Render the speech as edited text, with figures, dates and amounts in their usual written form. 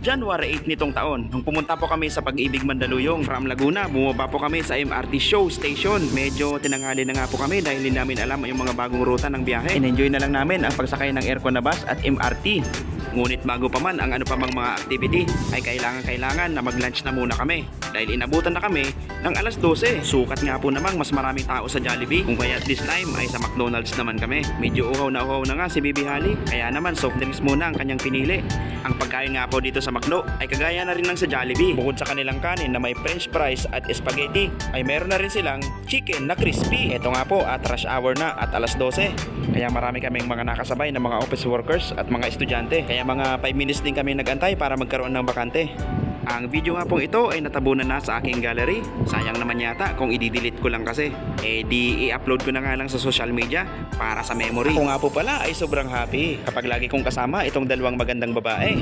January 8 nitong taon. Nung pumunta po kami sa Pag-ibig Mandaluyong from Laguna, bumaba po kami sa MRT show station. Medyo tinanghali na nga po kami dahil hindi namin alam yung mga bagong ruta ng biyahe. In-enjoy na lang namin ang pagsakay ng aircon na bus at MRT. Ngunit bago pa man ang ano pa mang mga activity ay kailangan na mag-lunch na muna kami dahil inabutan na kami ng alas 12. Sukat nga po namang mas maraming tao sa Jollibee, kung kaya this time ay sa McDonald's naman kami. Medyo uhaw na nga si Bibi Hali, kaya naman soft drinks muna ang kanyang pinili. Ang pagkain nga po dito sa McDo ay kagaya na rin ng sa Jollibee. Bukod sa kanilang kanin na may french fries at spaghetti, ay meron na rin silang chicken na crispy. Ito nga po at rush hour na at alas 12. Kaya marami kaming mga nakasabay na mga office workers at mga estudyante. Kaya mga 5 minutes din kami nagantay para magkaroon ng bakante. Ang video nga pong ito ay natabunan na sa aking gallery. Sayang naman yata kung i-delete ko lang kasi. Di i-upload ko na nga lang sa social media para sa memory. Ako nga po pala ay sobrang happy kapag lagi kong kasama itong dalawang magandang babae.